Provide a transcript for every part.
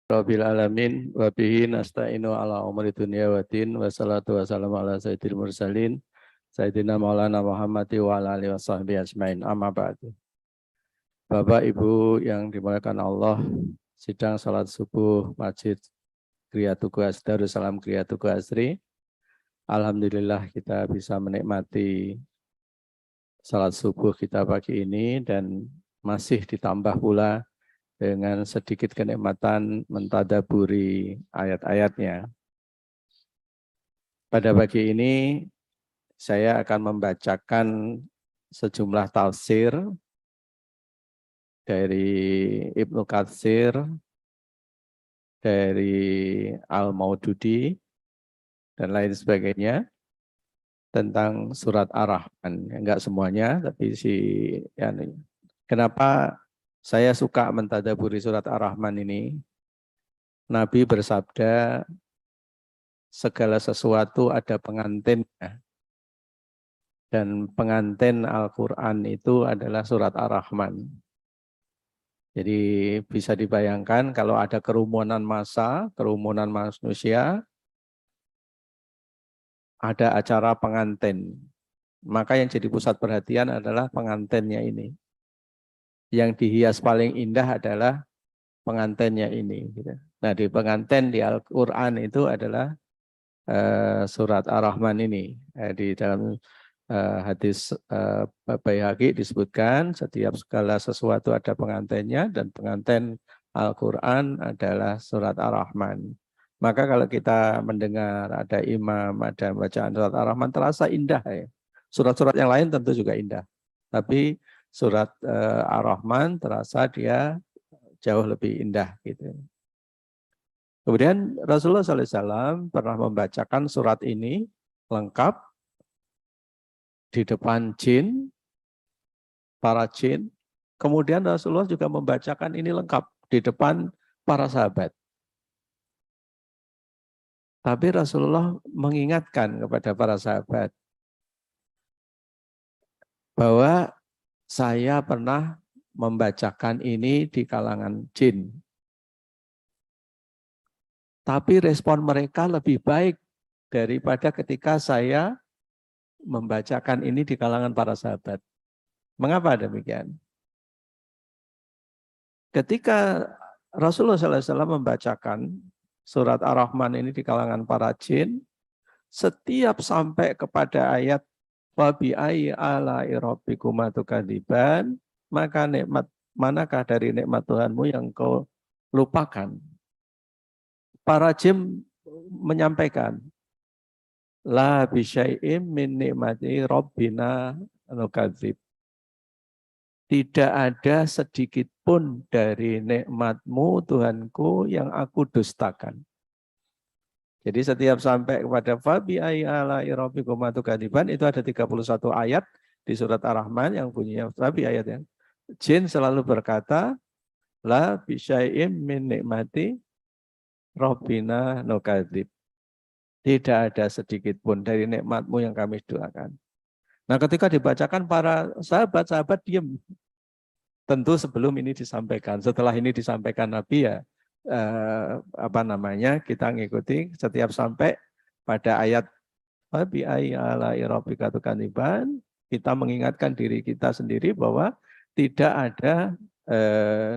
Rabbil alamin wa bihi nasta'inu ala umuri dunya wa din wa salatu wa salam ala sayyidil mursalin sayyidina maulana Muhammadi wa ala alihi wa sahbihi ajmain amma ba'du. Bapak Ibu yang dimuliakan Allah, sidang salat subuh Masjid Kriya Tugu Asri Darussalam Kriya Tugu Asri. Alhamdulillah kita bisa menikmati salat subuh kita pagi ini dan masih ditambah pula dengan sedikit kenikmatan mentadaburi ayat-ayatnya. Pada pagi ini saya akan membacakan sejumlah tafsir dari Ibnu Katsir, dari Al-Maududi, dan lain sebagainya tentang surat Ar-Rahman. Enggak semuanya, tapi kenapa saya suka mentadaburi surat Ar-Rahman ini? Nabi bersabda, segala sesuatu ada pengantinnya. Dan pengantin Al-Quran itu adalah surat Ar-Rahman. Jadi bisa dibayangkan kalau ada kerumunan massa, kerumunan manusia, ada acara pengantin. Maka yang jadi pusat perhatian adalah pengantinnya ini. Yang dihias paling indah adalah pengantinnya ini. Nah, di pengantin di Al-Quran itu adalah surat Ar-Rahman ini. Di dalam hadis Baihaqi disebutkan setiap segala sesuatu ada pengantinnya dan pengantin Al-Quran adalah surat Ar-Rahman. Maka kalau kita mendengar ada imam, ada bacaan surat Ar-Rahman terasa indah ya. Surat-surat yang lain tentu juga indah. Tapi surat Ar-Rahman terasa dia jauh lebih indah gitu. Kemudian Rasulullah SAW pernah membacakan surat ini lengkap di depan jin, para jin. Kemudian Rasulullah juga membacakan ini lengkap di depan para sahabat. Tapi Rasulullah mengingatkan kepada para sahabat bahwa saya pernah membacakan ini di kalangan jin. Tapi respon mereka lebih baik daripada ketika saya membacakan ini di kalangan para sahabat. Mengapa demikian? Ketika Rasulullah SAW membacakan surat Ar-Rahman ini di kalangan para jin, setiap sampai kepada ayat Wabi ayyi ala'i rabbikuma tukadziban, maka nikmat manakah dari nikmat Tuhanmu yang kau lupakan? Para jin menyampaikan, la bisyai'im min nikmati rabbina nukadzib. Tidak ada sedikit pun dari nikmatmu Tuhanku yang aku dustakan. Jadi setiap sampai kepada Fabi ayyi ala'i rabbikuma tukadziban itu ada 31 ayat di surat Ar-Rahman yang bunyinya Fabi ayatnya. Jin selalu berkata, la bisyai'im min nikmati rabbina nukadzib. Tidak ada sedikit pun dari nikmatmu yang kami doakan. Nah, ketika dibacakan para sahabat diam. Tentu sebelum ini disampaikan. Setelah ini disampaikan Nabi ya kita ngikuti setiap sampai pada ayat Fabi ayyi ala'i rabbika tukadziban, kita mengingatkan diri kita sendiri bahwa tidak ada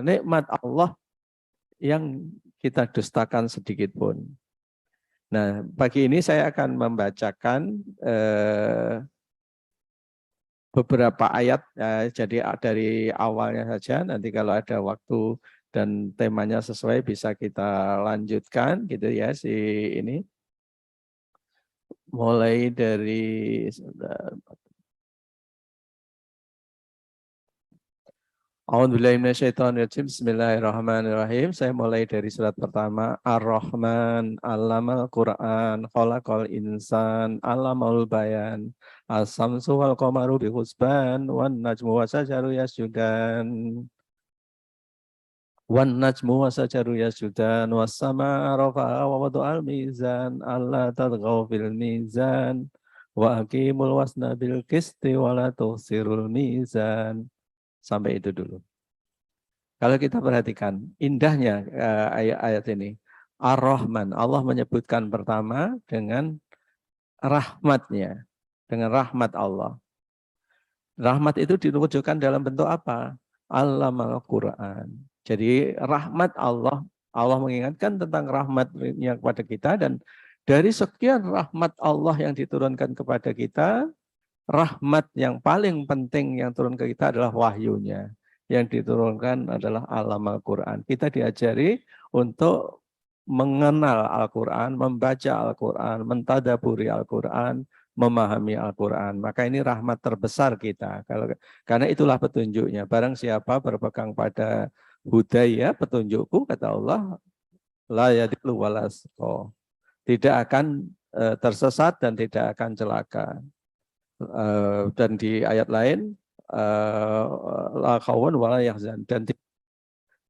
nikmat Allah yang kita dustakan sedikit pun. Nah, pagi ini saya akan membacakan beberapa ayat, jadi dari awalnya saja, nanti kalau ada waktu dan temanya sesuai bisa kita lanjutkan gitu ya ini. Mulai dari A'udzubillahiminasyaitonirrajim. Bismillahirrahmanirrahim. Saya mulai dari surat pertama. Ar-Rahman, Allamal Qur'an, Khalaqal Insan, Allamaul Bayan, As-Samsu wal Qamaru bihusban, Wan Najmu wa Sajaru yasjudan. Wan Najmu wa Sajaru yasjudan, Was-Sama'a rafa'a wa wadu'al mizan, Allah tadghaw fil mizan, Wa aqimul wasna bil qisti wa la tuhsirul mizan. Sampai itu dulu. Kalau kita perhatikan indahnya ayat-ayat ini. Ar-Rahman, Allah menyebutkan pertama dengan rahmatnya, dengan rahmat Allah. Rahmat itu diwujudkan dalam bentuk apa? Allamal Quran. Jadi rahmat Allah, Allah mengingatkan tentang rahmatnya kepada kita, dan dari sekian rahmat Allah yang diturunkan kepada kita, rahmat yang paling penting yang turun ke kita adalah wahyunya. Yang diturunkan adalah Allamal Quran. Kita diajari untuk mengenal Al-Quran, membaca Al-Quran, mentadaburi Al-Quran, memahami Al-Quran. Maka ini rahmat terbesar kita. Karena itulah petunjuknya. Barang siapa berpegang pada hudaya, petunjukku, kata Allah, la yadillu wala yashqa. Tidak akan tersesat dan tidak akan celaka. Dan di ayat lain, la khawun wala yahzan, dan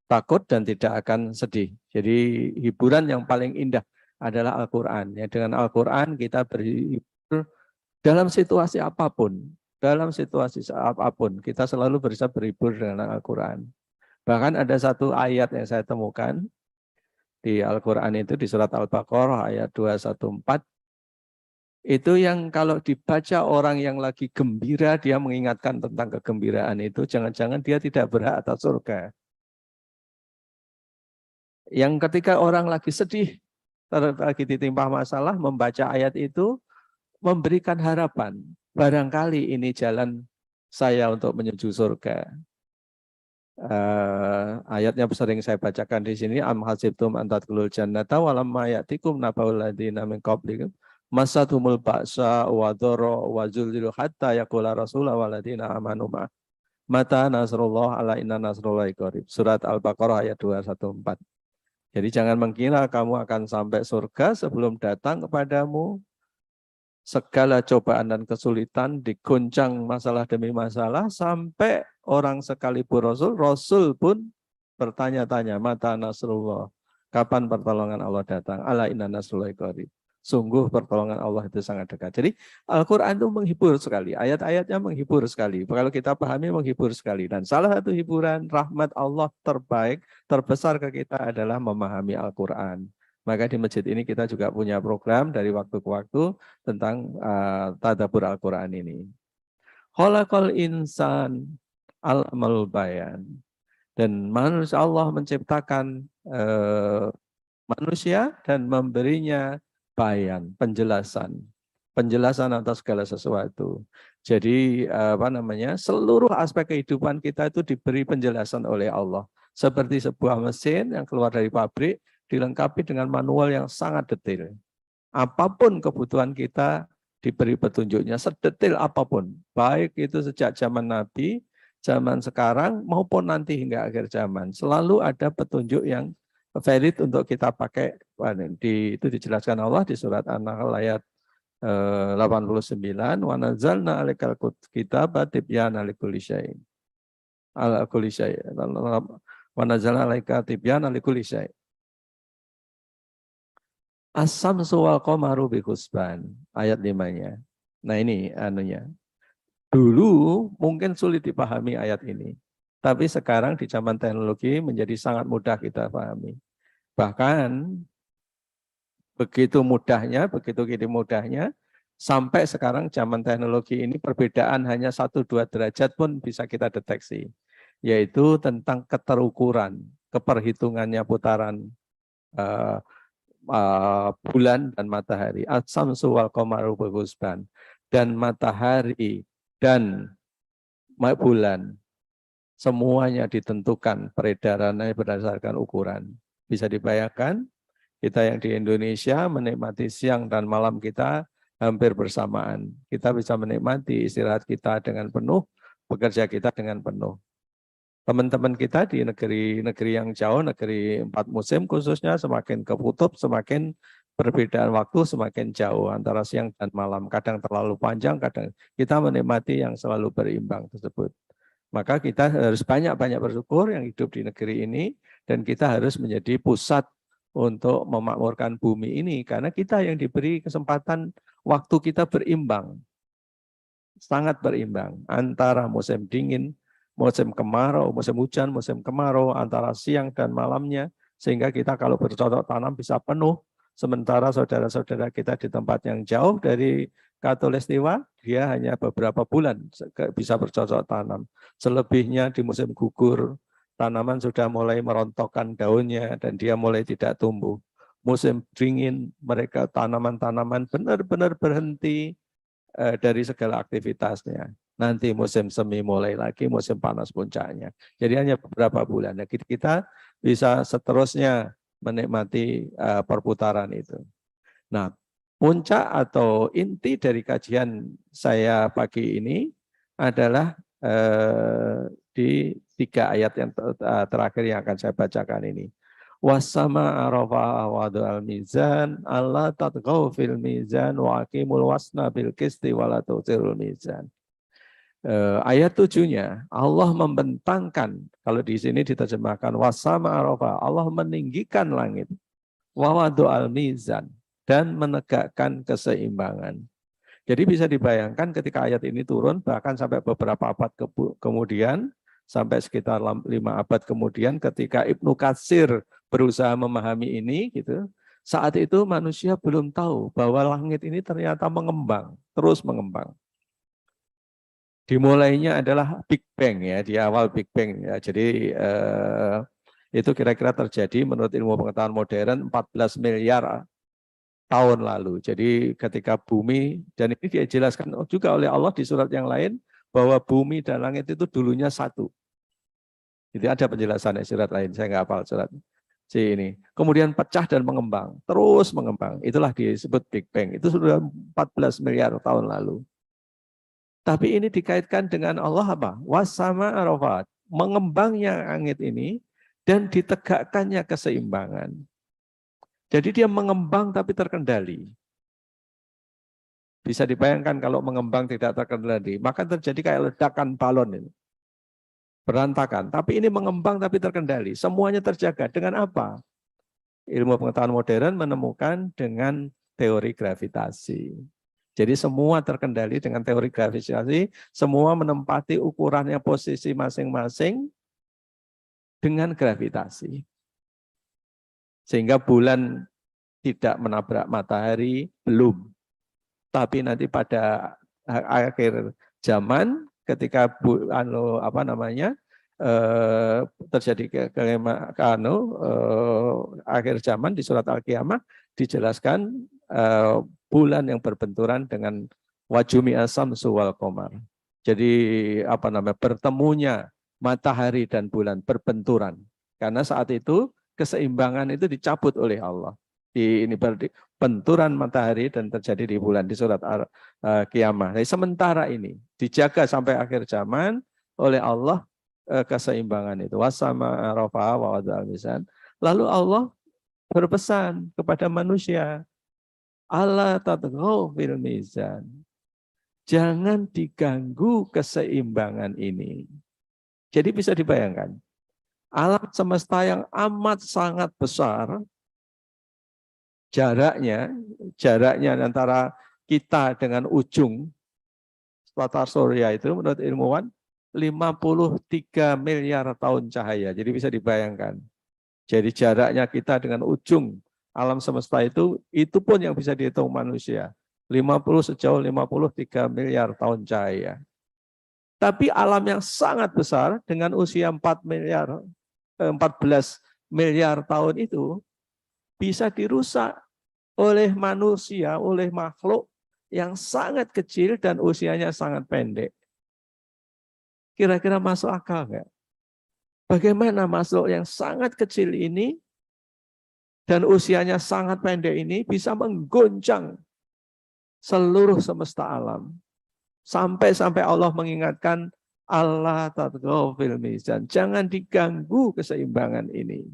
takut dan tidak akan sedih. Jadi hiburan yang paling indah adalah Al-Quran. Ya, dengan Al-Quran kita berhibur dalam situasi apapun. Dalam situasi apapun, kita selalu bisa berhibur dengan Al-Quran. Bahkan ada satu ayat yang saya temukan di Al-Quran itu, di surat Al-Baqarah ayat 214. Itu yang kalau dibaca orang yang lagi gembira, dia mengingatkan tentang kegembiraan itu, jangan-jangan dia tidak berhak atas surga. Yang ketika orang lagi sedih, lagi ditimpa masalah, membaca ayat itu memberikan harapan. Barangkali ini jalan saya untuk menuju surga. Ayatnya sering saya bacakan di sini. Am hasibtum an tadkhulul jannata wa lamma ya'tikum nabaul ladzina min qablikum masathumul ba'sa wa dharra wa zulzilu hatta yaqula rasulullah wal ladzina amanu ma mata nasrullah ala inna nasrullahi qarib. Surat Al-Baqarah ayat 214. Jadi jangan mengira kamu akan sampai surga sebelum datang kepadamu segala cobaan dan kesulitan, diguncang masalah demi masalah, sampai orang sekalipun Rasul pun bertanya-tanya, mata nasrullah, kapan pertolongan Allah datang? Ala inna nasrullahi qarib. Sungguh pertolongan Allah itu sangat dekat. Jadi Al-Quran itu menghibur sekali. Ayat-ayatnya menghibur sekali. Kalau kita pahami menghibur sekali. Dan salah satu hiburan rahmat Allah terbaik, terbesar ke kita adalah memahami Al-Quran. Maka di masjid ini kita juga punya program dari waktu ke waktu tentang tadabbur Al-Quran ini. Khalaqal insan al-amal bayan. Dan manusia, Allah menciptakan manusia dan memberinya bayan, penjelasan atas segala sesuatu. Jadi seluruh aspek kehidupan kita itu diberi penjelasan oleh Allah. Seperti sebuah mesin yang keluar dari pabrik, dilengkapi dengan manual yang sangat detail. Apapun kebutuhan kita diberi petunjuknya sedetail apapun. Baik itu sejak zaman Nabi, zaman sekarang, maupun nanti hingga akhir zaman. Selalu ada petunjuk yang valid untuk kita pakai. Itu dijelaskan Allah di surat An-Nahl ayat 89. Wa nazzalna 'alaikal kitaba tibyana likulli syai'. Ala kulli syai'. Wa nazzalna 'alaika tibyana likulli syai'. As-samsu wal qamaru bi husban, ayat 5-nya. Nah ini anunya. Dulu mungkin sulit dipahami ayat ini. Tapi sekarang di zaman teknologi menjadi sangat mudah kita pahami. Bahkan begitu mudahnya, sampai sekarang zaman teknologi ini perbedaan hanya 1-2 derajat pun bisa kita deteksi. Yaitu tentang keterukuran, keperhitungannya putaran bulan dan matahari. As-samsu wal qamaru bi husban. Dan matahari dan bulan semuanya ditentukan peredarannya berdasarkan ukuran. Bisa dibayangkan kita yang di Indonesia menikmati siang dan malam kita hampir bersamaan. Kita bisa menikmati istirahat kita dengan penuh, bekerja kita dengan penuh. Teman-teman kita di negeri-negeri yang jauh, negeri 4 musim khususnya, semakin ke kutub, semakin perbedaan waktu semakin jauh antara siang dan malam. Kadang terlalu panjang, kadang kita menikmati yang selalu berimbang tersebut. Maka kita harus banyak-banyak bersyukur yang hidup di negeri ini, dan kita harus menjadi pusat untuk memakmurkan bumi ini, karena kita yang diberi kesempatan waktu kita berimbang, sangat berimbang antara musim dingin musim kemarau, musim hujan, musim kemarau, antara siang dan malamnya, sehingga kita kalau bercocok tanam bisa penuh. Sementara saudara-saudara kita di tempat yang jauh dari Katulistiwa, dia hanya beberapa bulan bisa bercocok tanam. Selebihnya di musim gugur, tanaman sudah mulai merontokkan daunnya dan dia mulai tidak tumbuh. Musim dingin, mereka tanaman-tanaman benar-benar berhenti dari segala aktivitasnya. Nanti musim semi mulai lagi, musim panas puncaknya. Jadi hanya beberapa bulan. Nah, kita bisa seterusnya menikmati perputaran itu. Nah, puncak atau inti dari kajian saya pagi ini adalah di 3 ayat yang terakhir yang akan saya bacakan ini. Wasama arafa wadu al mizan Allah tatghaw fil mizan wa aqimul wasna bil qisti wa la tu'sirul mizan. Ayat 7-nya Allah membentangkan, kalau di sini diterjemahkan wasama arafa, Allah meninggikan langit wa wadu al mizan dan menegakkan keseimbangan. Jadi bisa dibayangkan ketika ayat ini turun bahkan sampai beberapa abad kemudian, sampai sekitar 5 abad kemudian ketika Ibnu Katsir berusaha memahami ini gitu, saat itu manusia belum tahu bahwa langit ini ternyata mengembang, terus mengembang. Dimulainya adalah Big Bang ya, di awal Big Bang ya. Jadi itu kira-kira terjadi menurut ilmu pengetahuan modern 14 miliar tahun lalu. Jadi ketika bumi, dan ini dijelaskan juga oleh Allah di surat yang lain, bahwa bumi dan langit itu dulunya satu. Jadi ada penjelasannya surat lain, saya nggak hafal surat ini. Kemudian pecah dan mengembang, terus mengembang. Itulah disebut Big Bang. Itu sudah 14 miliar tahun lalu. Tapi ini dikaitkan dengan Allah apa? Wasama arafat, mengembangnya langit ini dan ditegakkannya keseimbangan. Jadi dia mengembang tapi terkendali. Bisa dibayangkan kalau mengembang tidak terkendali, maka terjadi kayak ledakan balon ini. Berantakan, tapi ini mengembang tapi terkendali. Semuanya terjaga. Dengan apa? Ilmu pengetahuan modern menemukan dengan teori gravitasi. Jadi semua terkendali dengan teori gravitasi, semua menempati ukurannya posisi masing-masing dengan gravitasi. Sehingga bulan tidak menabrak matahari, belum. Tapi nanti pada akhir zaman, ketika terjadi akhir zaman di surat Al-Qiyamah dijelaskan bulan yang berbenturan dengan wajumi asamsu wal qamar. Jadi bertemunya matahari dan bulan berbenturan. Karena saat itu keseimbangan itu dicabut oleh Allah. Ini berarti benturan matahari dan terjadi di bulan di surat Al-Qiyamah. Jadi sementara ini dijaga sampai akhir zaman oleh Allah keseimbangan itu. Wasama rafa wa wada'al mizan. Lalu Allah berpesan kepada manusia, Allah tatghaw fil mizan. Jangan diganggu keseimbangan ini. Jadi bisa dibayangkan, alam semesta yang amat sangat besar, jaraknya antara kita dengan ujung tata surya itu menurut ilmuwan 53 miliar tahun cahaya. Jadi bisa dibayangkan. Jadi jaraknya kita dengan ujung alam semesta itu pun yang bisa dihitung manusia. Sejauh 53 miliar tahun cahaya. Tapi alam yang sangat besar dengan usia 14 miliar tahun itu bisa dirusak oleh manusia, oleh makhluk yang sangat kecil dan usianya sangat pendek. Kira-kira masuk akal nggak? Bagaimana makhluk yang sangat kecil ini dan usianya sangat pendek ini bisa menggoncang seluruh semesta alam. Sampai Allah mengingatkan Allah tatghaw fil mizan. Jangan diganggu keseimbangan ini.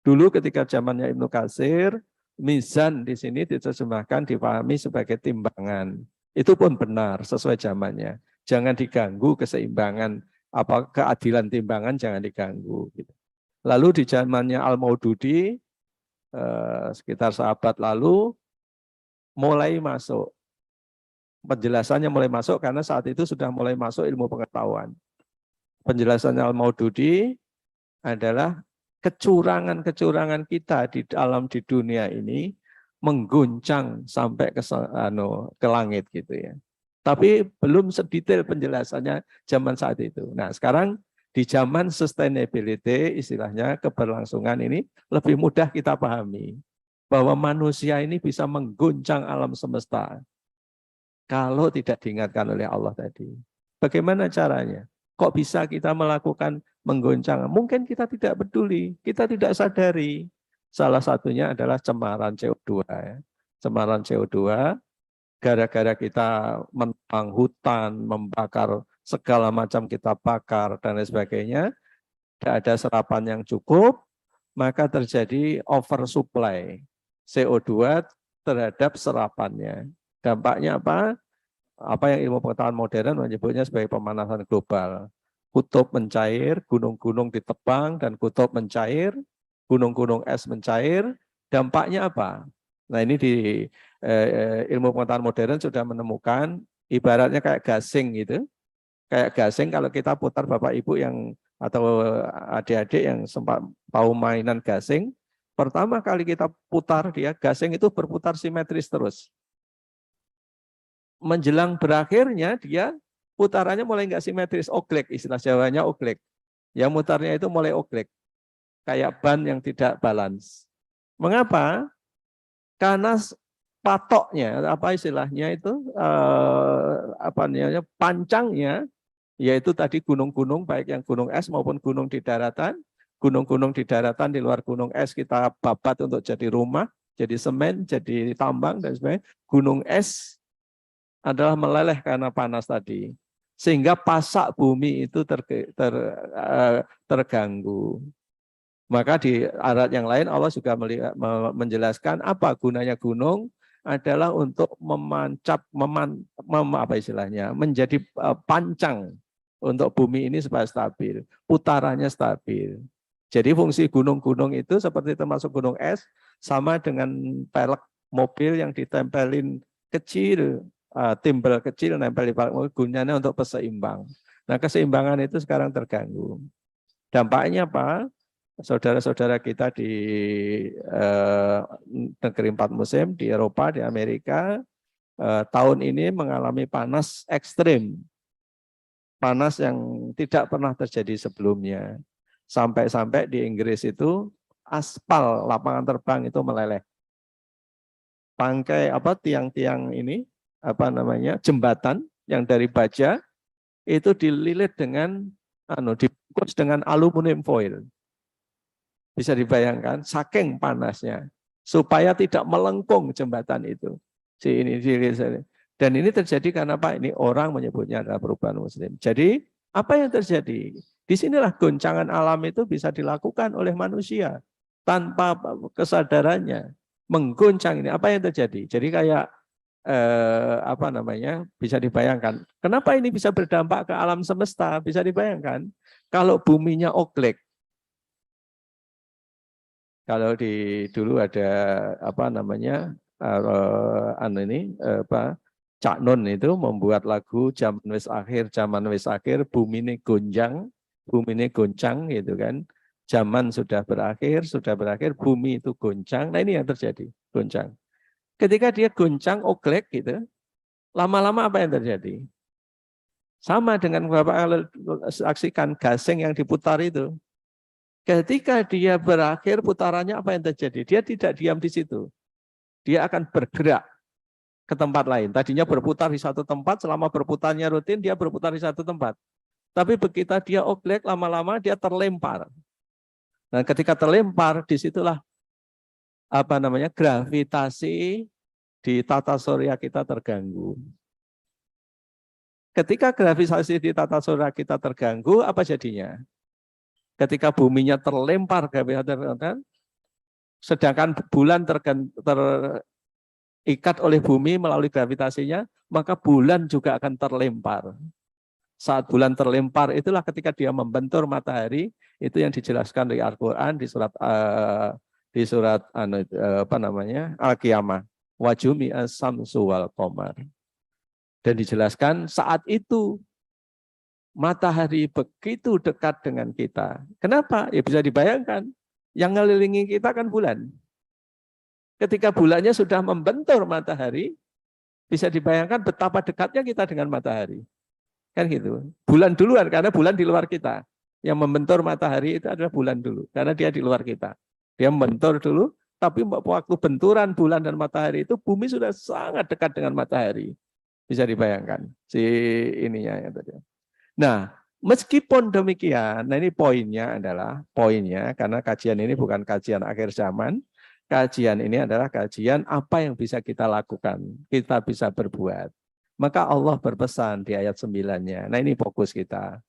Dulu ketika zamannya Ibnu Katsir, mizan di sini diterjemahkan dipahami sebagai timbangan. Itu pun benar sesuai zamannya. Jangan diganggu keseimbangan, keadilan timbangan jangan diganggu. Lalu di zamannya Al-Maududi, sekitar seabad lalu, mulai masuk. Penjelasannya mulai masuk karena saat itu sudah mulai masuk ilmu pengetahuan. Penjelasannya Al-Maududi adalah kecurangan-kecurangan kita di dunia ini mengguncang sampai ke langit gitu ya. Tapi belum sedetail penjelasannya zaman saat itu. Nah, sekarang di zaman sustainability, istilahnya keberlangsungan ini lebih mudah kita pahami bahwa manusia ini bisa mengguncang alam semesta kalau tidak diingatkan oleh Allah tadi. Bagaimana caranya? Kok bisa kita melakukan menggoncang? Mungkin kita tidak peduli, kita tidak sadari. Salah satunya adalah cemaran CO2. Cemaran CO2, gara-gara kita menebang hutan, membakar segala macam kita bakar, dan lain sebagainya, tidak ada serapan yang cukup, maka terjadi oversupply CO2 terhadap serapannya. Dampaknya apa? Apa yang ilmu pengetahuan modern menyebutnya sebagai pemanasan global. Kutub mencair, gunung-gunung ditebang, dan kutub mencair, gunung-gunung es mencair. Dampaknya apa? Nah, ini di ilmu pengetahuan modern sudah menemukan ibaratnya kayak gasing gitu. Kayak gasing kalau kita putar Bapak Ibu yang atau adik-adik yang sempat tahu mainan gasing, pertama kali kita putar dia, gasing itu berputar simetris terus. Menjelang berakhirnya dia putarannya mulai nggak simetris, oglek, istilah Jawanya oglek. Yang mutarnya itu mulai oglek, kayak ban yang tidak balance. Mengapa? Karena patoknya, apa istilahnya itu, apa namanya, pancangnya, yaitu tadi gunung-gunung, baik yang gunung es maupun gunung di daratan. Gunung-gunung di daratan di luar gunung es kita babat untuk jadi rumah, jadi semen, jadi tambang, dan sebagainya. Gunung es adalah meleleh karena panas tadi. Sehingga pasak bumi itu terganggu. Maka di ayat yang lain Allah juga menjelaskan apa gunanya gunung adalah untuk memancap, apa istilahnya, menjadi pancang untuk bumi ini supaya stabil, putarannya stabil. Jadi fungsi gunung-gunung itu seperti termasuk gunung es, sama dengan pelek mobil yang ditempelin kecil, timbal kecil nempel di pelek mobil, gunanya untuk peseimbang. Nah, keseimbangan itu sekarang terganggu. Dampaknya apa? Saudara-saudara kita di negeri 4 musim, di Eropa, di Amerika, tahun ini mengalami panas ekstrim. Panas yang tidak pernah terjadi sebelumnya. Sampai-sampai di Inggris itu aspal lapangan terbang itu meleleh. Bangkai tiang-tiang ini, jembatan yang dari baja itu dililit dengan dibungkus dengan aluminium foil. Bisa dibayangkan saking panasnya supaya tidak melengkung jembatan itu. Dan ini terjadi karena apa? Ini orang menyebutnya adalah perubahan muslim. Jadi apa yang terjadi? Disinilah goncangan alam itu bisa dilakukan oleh manusia tanpa kesadarannya. Menggoncang ini apa yang terjadi? Jadi kayak bisa dibayangkan. Kenapa ini bisa berdampak ke alam semesta? Bisa dibayangkan. Kalau buminya oglek, kalau dulu ada Cak Nun itu membuat lagu zaman wis akhir, bumi ini goncang gitu kan. Zaman sudah berakhir, bumi itu goncang. Nah, ini yang terjadi, goncang. Ketika dia goncang, oglek gitu, lama-lama apa yang terjadi? Sama dengan Bapak saksikan gasing yang diputar itu. Ketika dia berakhir putarannya apa yang terjadi? Dia tidak diam di situ. Dia akan bergerak ke tempat lain. Tadinya berputar di satu tempat, selama berputarnya rutin dia berputar di satu tempat. Tapi begitu dia oglek, lama-lama dia terlempar. Dan ketika terlempar, disitulah gravitasi di tata surya kita terganggu. Ketika gravitasi di tata surya kita terganggu, apa jadinya? Ketika buminya terlempar gravitasi, sedangkan bulan terikat oleh bumi melalui gravitasinya, maka bulan juga akan terlempar. Saat bulan terlempar itulah ketika dia membentur matahari, itu yang dijelaskan di Al-Qur'an di surat Al-Qiyamah. Wajumi as-samsu wal qamar. Dan dijelaskan saat itu Matahari begitu dekat dengan kita. Kenapa? Ya bisa dibayangkan. Yang ngelilingi kita kan bulan. Ketika bulannya sudah membentur matahari, bisa dibayangkan betapa dekatnya kita dengan matahari. Kan gitu. Bulan duluan, karena bulan di luar kita. Yang membentur matahari itu adalah bulan dulu, karena dia di luar kita. Dia membentur dulu, tapi waktu benturan bulan dan matahari itu bumi sudah sangat dekat dengan matahari. Bisa dibayangkan si ininya ya tadi. Nah, meskipun demikian, nah ini poinnya karena kajian ini bukan kajian akhir zaman, kajian ini adalah kajian apa yang bisa kita lakukan, kita bisa berbuat. Maka Allah berpesan di ayat 9-nya. Nah ini fokus kita.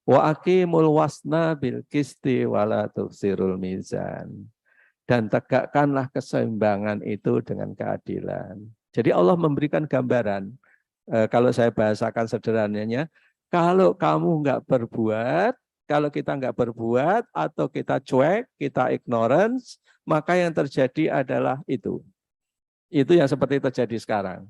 Wa aqimul wasna bil qisti wala tuksirul mizan. Dan tegakkanlah keseimbangan itu dengan keadilan. Jadi Allah memberikan gambaran. Kalau saya bahasakan sederhananya, kalau kamu nggak berbuat, kalau kita nggak berbuat atau kita cuek, kita ignorance, maka yang terjadi adalah itu. Itu yang seperti terjadi sekarang.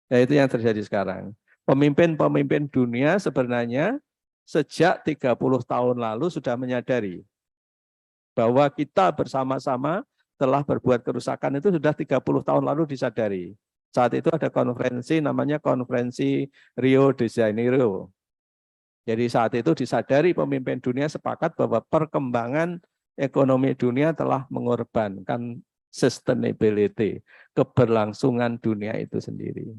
Ya, itu yang terjadi sekarang. Pemimpin-pemimpin dunia sebenarnya sejak 30 tahun lalu sudah menyadari bahwa kita bersama-sama telah berbuat kerusakan itu sudah 30 tahun lalu disadari. Saat itu ada konferensi namanya konferensi Rio de Janeiro. Jadi saat itu disadari pemimpin dunia sepakat bahwa perkembangan ekonomi dunia telah mengorbankan sustainability, keberlangsungan dunia itu sendiri.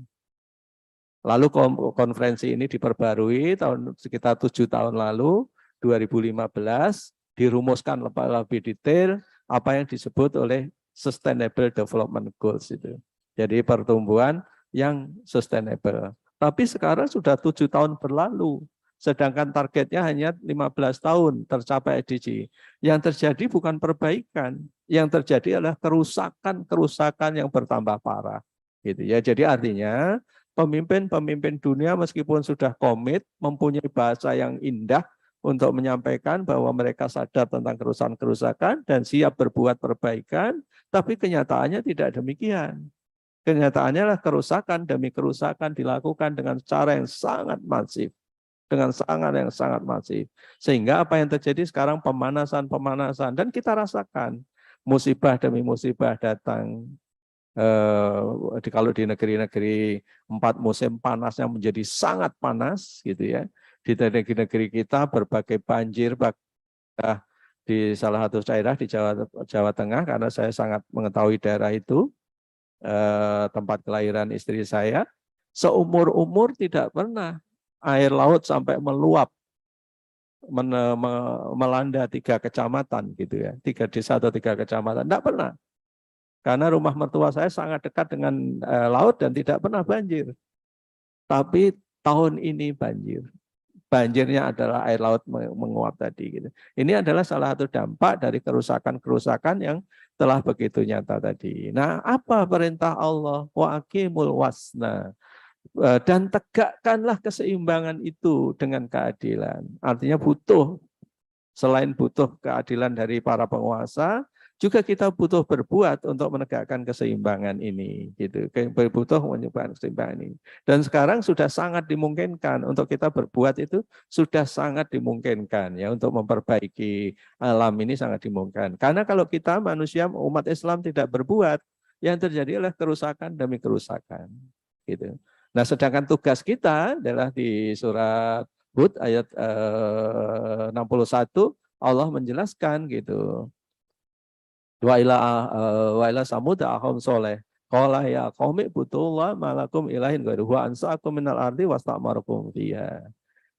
Lalu konferensi ini diperbarui sekitar 7 tahun lalu, 2015, dirumuskan lebih detail apa yang disebut oleh Sustainable Development Goals itu. Jadi pertumbuhan yang sustainable. Tapi sekarang sudah 7 tahun berlalu, sedangkan targetnya hanya 15 tahun tercapai SDG. Yang terjadi bukan perbaikan, yang terjadi adalah kerusakan yang bertambah parah. Gitu ya. Jadi artinya pemimpin-pemimpin dunia meskipun sudah komit, mempunyai bahasa yang indah untuk menyampaikan bahwa mereka sadar tentang kerusakan-kerusakan dan siap berbuat perbaikan, tapi kenyataannya tidak demikian. Kenyataannya adalah kerusakan demi kerusakan dilakukan dengan cara yang sangat masif. Dengan yang sangat masif. Sehingga apa yang terjadi sekarang pemanasan, dan kita rasakan musibah demi musibah datang. Kalau di negeri-negeri 4 musim panasnya menjadi sangat panas gitu ya. Di negeri-negeri kita berbagai banjir di salah satu daerah di Jawa Tengah, karena saya sangat mengetahui daerah itu, tempat kelahiran istri saya, seumur-umur tidak pernah air laut sampai meluap melanda 3 kecamatan gitu ya, 3 desa atau 3 kecamatan, tidak pernah. Karena rumah mertua saya sangat dekat dengan laut dan tidak pernah banjir. Tapi tahun ini banjir. Banjirnya adalah air laut menguap tadi. Gitu. Ini adalah salah satu dampak dari kerusakan-kerusakan yang telah begitu nyata tadi. Nah, apa perintah Allah? Wa aqimul wasna. Dan tegakkanlah keseimbangan itu dengan keadilan. Artinya selain butuh keadilan dari para penguasa, juga kita butuh berbuat untuk menegakkan keseimbangan ini, gitu. Butuh menegakkan keseimbangan ini. Dan sekarang sudah sangat dimungkinkan untuk kita berbuat itu, sudah sangat dimungkinkan ya, untuk memperbaiki alam ini sangat dimungkinkan. Karena kalau kita manusia umat Islam tidak berbuat, yang terjadi adalah kerusakan demi kerusakan, gitu. Nah, sedangkan tugas kita adalah di surat Hud ayat 61, Allah menjelaskan gitu. Wa ila samud akhum soleh. Qala ya qaumi ibudullah malakum ilahin ghairuhu ansa'akum minal ardi wasta'marukum fiha.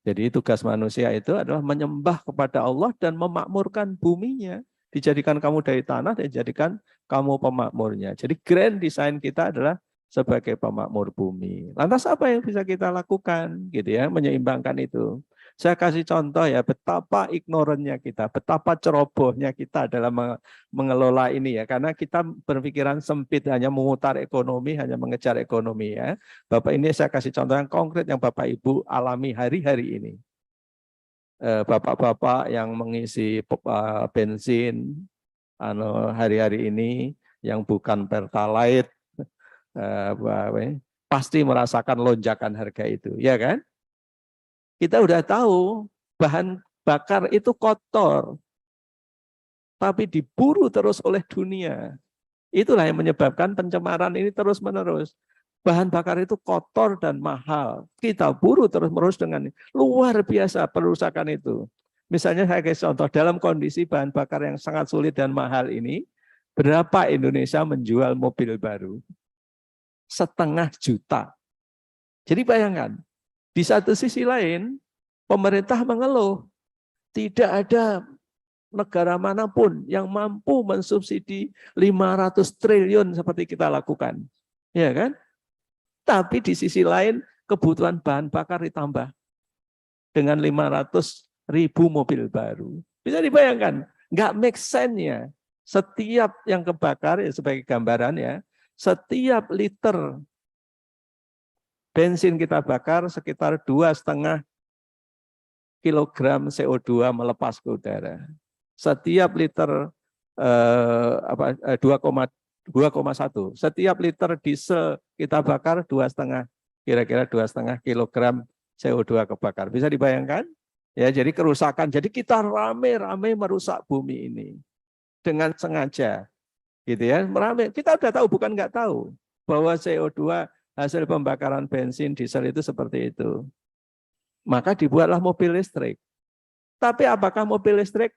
Jadi tugas manusia itu adalah menyembah kepada Allah dan memakmurkan buminya. Dijadikan kamu dari tanah dan dijadikan kamu pemakmurnya. Jadi grand design kita adalah sebagai pemakmur bumi. Lantas apa yang bisa kita lakukan gitu ya, menyeimbangkan itu? Saya kasih contoh ya, betapa ignorannya kita, betapa cerobohnya kita dalam mengelola ini ya, karena kita berpikiran sempit, hanya memutar ekonomi, hanya mengejar ekonomi ya. Bapak, ini saya kasih contoh yang konkret yang Bapak Ibu alami hari-hari ini. Bapak-bapak yang mengisi bensin hari-hari ini yang bukan Pertalite, pasti merasakan lonjakan harga itu, ya kan? Kita udah tahu bahan bakar itu kotor, tapi diburu terus oleh dunia. Itulah yang menyebabkan pencemaran ini terus-menerus. Bahan bakar itu kotor dan mahal. Kita buru terus-menerus dengan luar biasa perusakan itu. Misalnya saya kasih contoh, dalam kondisi bahan bakar yang sangat sulit dan mahal ini, berapa Indonesia menjual mobil baru? 500 juta. Jadi bayangkan, di satu sisi lain, pemerintah mengeluh, tidak ada negara manapun yang mampu mensubsidi 500 triliun seperti kita lakukan. Ya kan? Tapi di sisi lain, kebutuhan bahan bakar ditambah dengan 500.000 mobil baru. Bisa dibayangkan, nggak make sense-nya. Setiap yang kebakar, ya sebagai gambaran ya, setiap liter bensin kita bakar sekitar 2,5 kilogram CO2 melepas ke udara. Setiap liter 2,1. Setiap liter diesel kita bakar 2,5, kira-kira 2,5 kilogram CO2 kebakar. Bisa dibayangkan? Ya, jadi kerusakan. Jadi kita rame-rame merusak bumi ini dengan sengaja, gitu ya. Merame. Kita udah tahu, bukan nggak tahu bahwa CO2 hasil pembakaran bensin, diesel itu seperti itu. Maka dibuatlah mobil listrik. Tapi apakah mobil listrik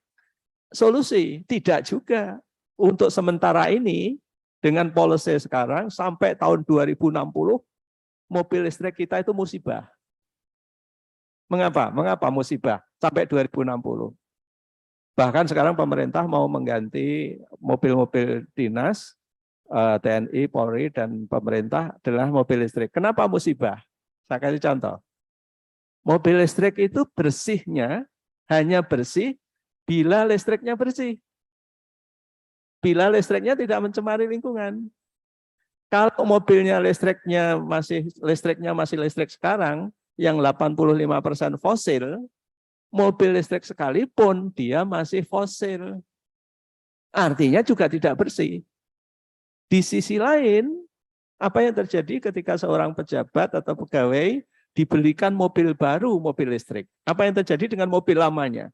solusi? Tidak juga. Untuk sementara ini, dengan policy sekarang, sampai tahun 2060, mobil listrik kita itu musibah. Mengapa? Mengapa musibah? Sampai 2060. Bahkan sekarang pemerintah mau mengganti mobil-mobil dinas, TNI, Polri, dan pemerintah adalah mobil listrik. Kenapa musibah? Saya kasih contoh. Mobil listrik itu bersihnya hanya bersih bila listriknya bersih. Bila listriknya tidak mencemari lingkungan. Kalau mobilnya listriknya masih listrik sekarang yang 85% fosil, mobil listrik sekalipun dia masih fosil. Artinya juga tidak bersih. Di sisi lain, apa yang terjadi ketika seorang pejabat atau pegawai dibelikan mobil baru, mobil listrik? Apa yang terjadi dengan mobil lamanya?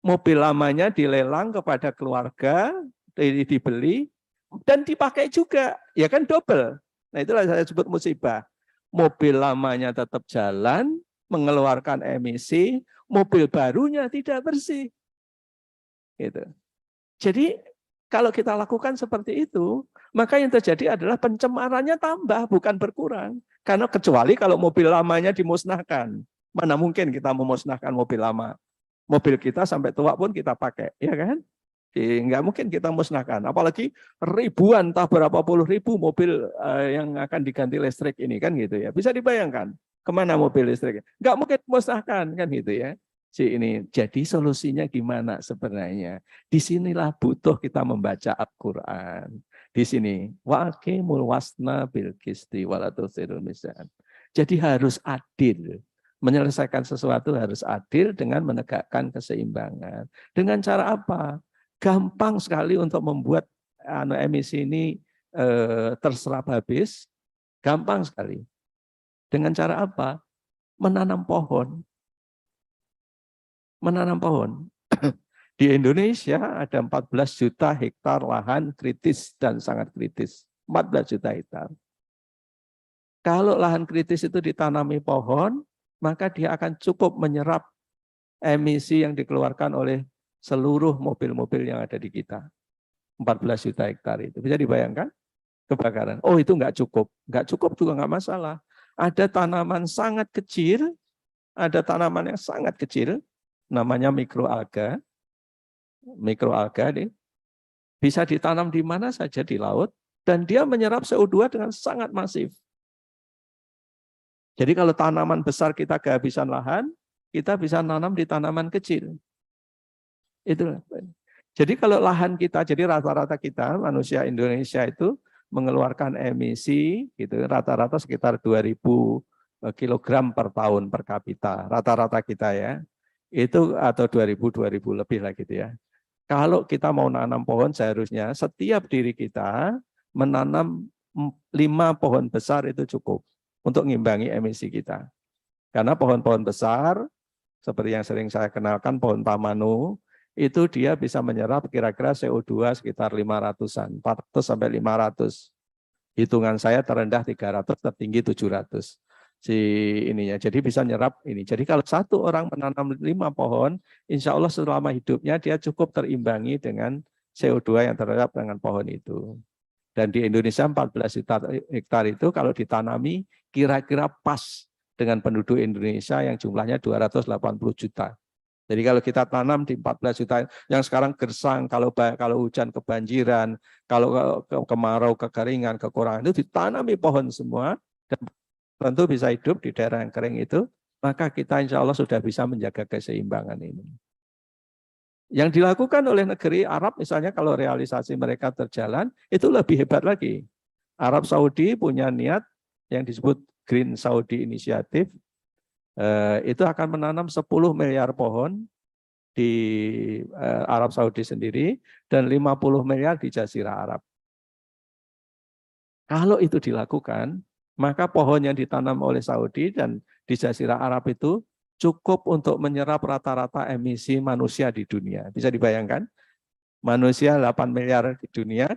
Mobil lamanya dilelang kepada keluarga, dibeli, dan dipakai juga. Ya kan double. Nah itulah saya sebut musibah. Mobil lamanya tetap jalan, mengeluarkan emisi, mobil barunya tidak bersih. Gitu. Jadi kalau kita lakukan seperti itu, maka yang terjadi adalah pencemarannya tambah, bukan berkurang. Karena kecuali kalau mobil lamanya dimusnahkan. Mana mungkin kita memusnahkan mobil lama. Mobil kita sampai tua pun kita pakai, ya kan? Nggak mungkin kita musnahkan. Apalagi ribuan, entah berapa puluh ribu mobil yang akan diganti listrik ini, kan gitu ya. Bisa dibayangkan kemana mobil listrik? Nggak mungkin musnahkan, kan gitu ya. Ini jadi solusinya gimana sebenarnya? Disinilah butuh kita membaca Al-Quran. Di sini waqimul wasna bil qisti wala tusirul mizan. Jadi harus adil. Menyelesaikan sesuatu harus adil dengan menegakkan keseimbangan. Dengan cara apa? Gampang sekali untuk membuat emisi ini terserap habis. Gampang sekali. Dengan cara apa? Menanam pohon. Menanam pohon. Di Indonesia ada 14 juta hektar lahan kritis dan sangat kritis. 14 juta hektar. Kalau lahan kritis itu ditanami pohon, maka dia akan cukup menyerap emisi yang dikeluarkan oleh seluruh mobil-mobil yang ada di kita. 14 juta hektar itu. Bisa dibayangkan? Kebakaran. Oh itu nggak cukup. Nggak cukup juga nggak masalah. Ada tanaman sangat kecil, ada tanaman yang sangat kecil, namanya mikroalga. Mikroalga nih, bisa ditanam di mana saja di laut, dan dia menyerap CO2 dengan sangat masif. Jadi kalau tanaman besar kita kehabisan lahan, kita bisa nanam di tanaman kecil. Itu. Jadi kalau lahan kita, jadi rata-rata kita manusia Indonesia itu mengeluarkan emisi gitu rata-rata sekitar 2.000 kilogram per tahun per kapita. Rata-rata kita ya. Itu atau 2.000 lebih lah gitu ya. Kalau kita mau nanam pohon seharusnya setiap diri kita menanam 5 pohon besar itu cukup untuk ngimbangi emisi kita. Karena pohon-pohon besar, seperti yang sering saya kenalkan, pohon tamanu, itu dia bisa menyerap kira-kira CO2 sekitar 500-an, 400 sampai 500. Hitungan saya terendah 300, tertinggi 700. Si ininya. Jadi bisa nyerap ini. Jadi kalau satu orang menanam 5 pohon, insya Allah selama hidupnya dia cukup terimbangi dengan CO2 yang terserap dengan pohon itu. Dan di Indonesia 14 juta hektar itu kalau ditanami kira-kira pas dengan penduduk Indonesia yang jumlahnya 280 juta. Jadi kalau kita tanam di 14 juta yang sekarang gersang, kalau hujan kebanjiran, kalau kemarau kekeringan, kekurangan itu ditanami pohon semua dan tentu bisa hidup di daerah yang kering itu, maka kita insya Allah sudah bisa menjaga keseimbangan ini. Yang dilakukan oleh negeri Arab misalnya kalau realisasi mereka terjalan, itu lebih hebat lagi. Arab Saudi punya niat yang disebut Green Saudi Initiative, itu akan menanam 10 miliar pohon di Arab Saudi sendiri dan 50 miliar di Jazirah Arab. Kalau itu dilakukan, maka pohon yang ditanam oleh Saudi dan di Jazirah Arab itu cukup untuk menyerap rata-rata emisi manusia di dunia. Bisa dibayangkan? Manusia 8 miliar di dunia,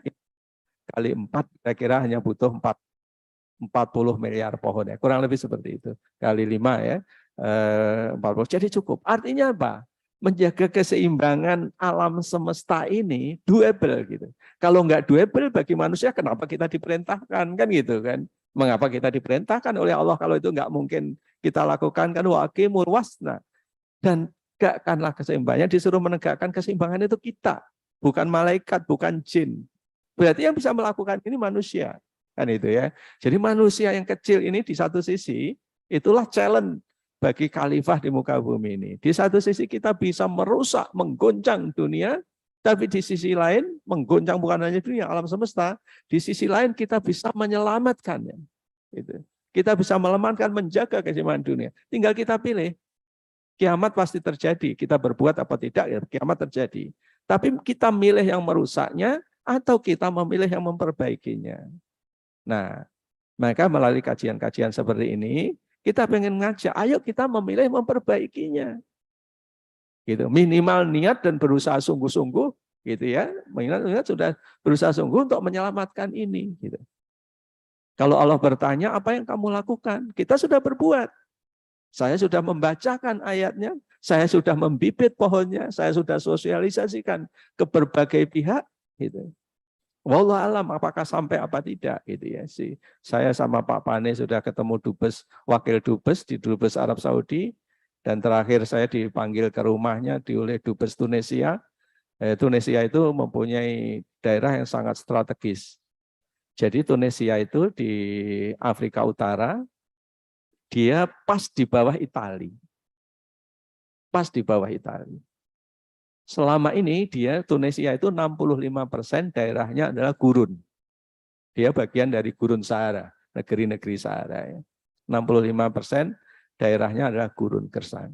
kali 4 kira-kira hanya butuh 40 miliar pohon. Ya. Kurang lebih seperti itu. Kali 5 ya, 40. Jadi cukup. Artinya apa? Menjaga keseimbangan alam semesta ini doable gitu. Kalau nggak doable bagi manusia, kenapa kita diperintahkan? Kan gitu kan. Mengapa kita diperintahkan oleh Allah kalau itu nggak mungkin kita lakukan kan waqimul wasna dan tegakkanlah keseimbangannya, disuruh menegakkan keseimbangan itu kita, bukan malaikat, bukan jin. Berarti yang bisa melakukan ini manusia kan itu ya. Jadi manusia yang kecil ini di satu sisi itulah challenge bagi khalifah di muka bumi ini. Di satu sisi kita bisa merusak, menggoncang dunia, tapi di sisi lain menggoncang bukan hanya dunia, alam semesta. Di sisi lain kita bisa menyelamatkannya. Gitu. Kita bisa melemahkan, menjaga keseimbangan dunia. Tinggal kita pilih. Kiamat pasti terjadi. Kita berbuat apa tidak, ya kiamat terjadi. Tapi kita milih yang merusaknya atau kita memilih yang memperbaikinya. Nah, maka melalui kajian-kajian seperti ini, kita pengen ngajak, ayo kita memilih memperbaikinya. Gitu. Minimal niat dan berusaha sungguh-sungguh, gitu ya. Niat sudah berusaha sungguh untuk menyelamatkan ini. Gitu. Kalau Allah bertanya, apa yang kamu lakukan? Kita sudah berbuat. Saya sudah membacakan ayatnya, saya sudah membibit pohonnya, saya sudah sosialisasikan ke berbagai pihak. Gitu. Wallahu alam apakah sampai apa tidak gitu ya sih. Saya sama Pak Pane sudah ketemu dubes, wakil dubes di dubes Arab Saudi dan terakhir saya dipanggil ke rumahnya oleh dubes Tunisia. Tunisia itu mempunyai daerah yang sangat strategis. Jadi Tunisia itu di Afrika Utara, dia pas di bawah Italia. Pas di bawah Italia. Selama ini dia Tunisia itu 65% daerahnya adalah gurun. Dia bagian dari gurun Sahara, negeri-negeri Sahara. Ya. 65% daerahnya adalah gurun gersang.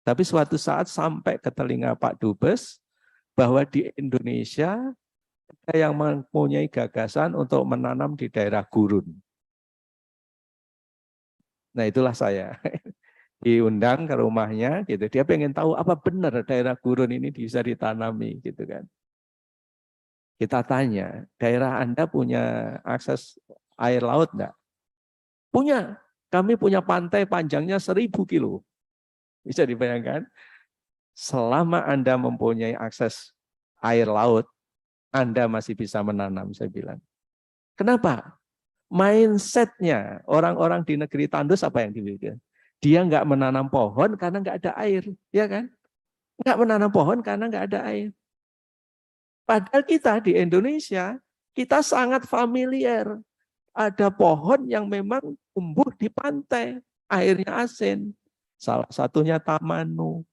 Tapi suatu saat sampai ke telinga Pak Dubes bahwa di Indonesia ada yang mempunyai gagasan untuk menanam di daerah gurun. Nah itulah saya diundang ke rumahnya, gitu. Dia pengen tahu apa benar daerah gurun ini bisa ditanami, gitu kan. Kita tanya, daerah Anda punya akses air laut enggak? Punya. Kami punya pantai panjangnya 1000 kilo. Bisa dibayangkan? Selama Anda mempunyai akses air laut, Anda masih bisa menanam, saya bilang. Kenapa? Mindsetnya orang-orang di negeri tandus apa yang dimiliki? Dia nggak menanam pohon karena nggak ada air, ya kan? Nggak menanam pohon karena nggak ada air. Padahal kita di Indonesia, kita sangat familiar. Ada pohon yang memang tumbuh di pantai, airnya asin. Salah satunya tamanu.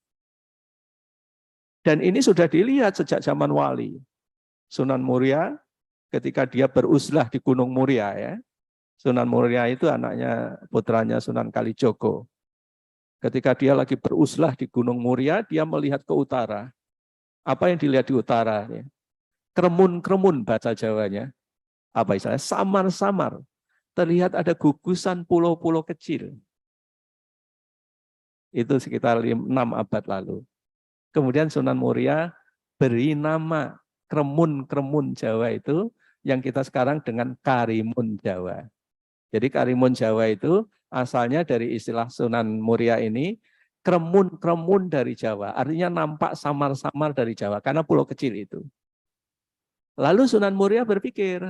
Dan ini sudah dilihat sejak zaman wali. Sunan Muria ketika dia beruzlah di Gunung Muria ya. Sunan Muria itu anaknya putranya Sunan Kalijogo. Ketika dia lagi beruzlah di Gunung Muria, dia melihat ke utara. Apa yang dilihat di utara? Ya? Kremun-kremun bahasa Jawanya. Apa istilahnya? Samar-samar. Terlihat ada gugusan pulau-pulau kecil. Itu sekitar 6 abad lalu. Kemudian Sunan Muria beri nama kremun-kremun Jawa itu yang kita sekarang dengan Karimun Jawa. Jadi Karimun Jawa itu asalnya dari istilah Sunan Muria ini, kremun-kremun dari Jawa. Artinya nampak samar-samar dari Jawa, karena pulau kecil itu. Lalu Sunan Muria berpikir,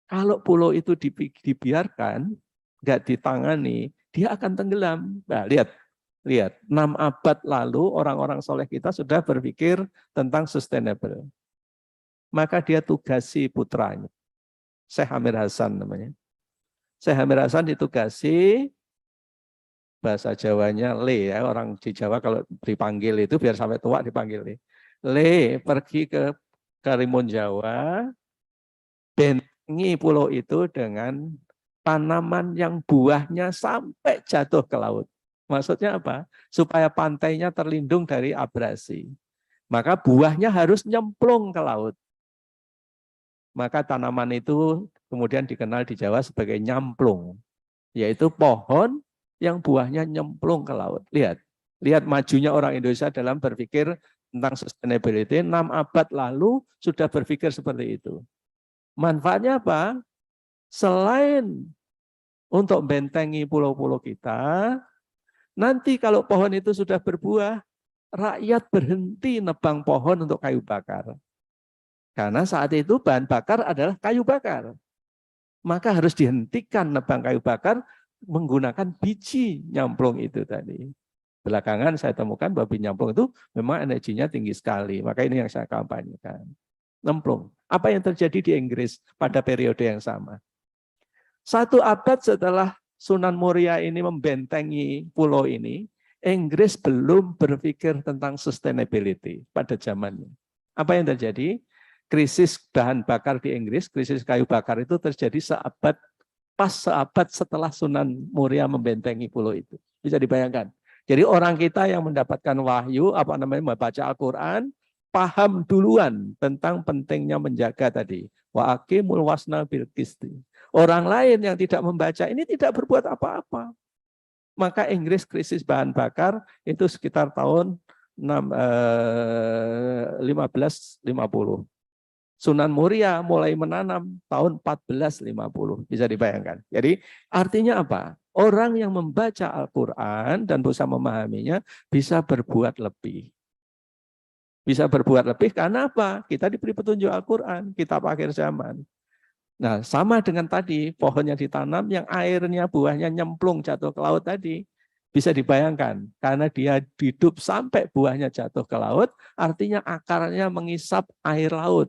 kalau pulau itu dibiarkan, nggak ditangani, dia akan tenggelam. Nah, lihat, 6 abad lalu orang-orang soleh kita sudah berpikir tentang sustainable. Maka dia tugasi putranya, Syekh Amir Hasan namanya. Syekh Amir Hasan ditugasi, bahasa Jawanya Le ya, orang di Jawa kalau dipanggil itu biar sampai tua dipanggil Le. Le pergi ke Karimun Jawa, bentengi pulau itu dengan tanaman yang buahnya sampai jatuh ke laut. Maksudnya apa? Supaya pantainya terlindung dari abrasi. Maka buahnya harus nyemplung ke laut. Maka tanaman itu kemudian dikenal di Jawa sebagai nyamplung, yaitu pohon yang buahnya nyemplung ke laut. Lihat majunya orang Indonesia dalam berpikir tentang sustainability. 6 abad lalu sudah berpikir seperti itu. Manfaatnya apa? Selain untuk bentengi pulau-pulau kita, nanti kalau pohon itu sudah berbuah, rakyat berhenti nebang pohon untuk kayu bakar. Karena saat itu bahan bakar adalah kayu bakar. Maka harus dihentikan nebang kayu bakar menggunakan biji nyamplung itu tadi. Belakangan saya temukan bahwa biji nyamplung itu memang energinya tinggi sekali. Maka ini yang saya kampanyekan. Nyemplung. Apa yang terjadi di Inggris pada periode yang sama? 1 abad setelah Sunan Muria ini membentengi pulau ini, Inggris belum berpikir tentang sustainability pada zamannya. Apa yang terjadi? Krisis bahan bakar di Inggris, krisis kayu bakar itu terjadi seabad setelah Sunan Muria membentengi pulau itu. Bisa dibayangkan. Jadi orang kita yang mendapatkan wahyu, membaca Al-Quran, paham duluan tentang pentingnya menjaga tadi. Wa aqimul wasna bil qisti. Orang lain yang tidak membaca ini tidak berbuat apa-apa. Maka Inggris krisis bahan bakar itu sekitar tahun 1550. Sunan Muria mulai menanam tahun 1450. Bisa dibayangkan. Jadi artinya apa? Orang yang membaca Al-Quran dan bisa memahaminya bisa berbuat lebih. Bisa berbuat lebih karena apa? Kita diberi petunjuk Al-Quran, kitab akhir zaman. Nah, sama dengan tadi, pohon yang ditanam yang airnya, buahnya nyemplung jatuh ke laut tadi. Bisa dibayangkan, karena dia hidup sampai buahnya jatuh ke laut, artinya akarnya mengisap air laut.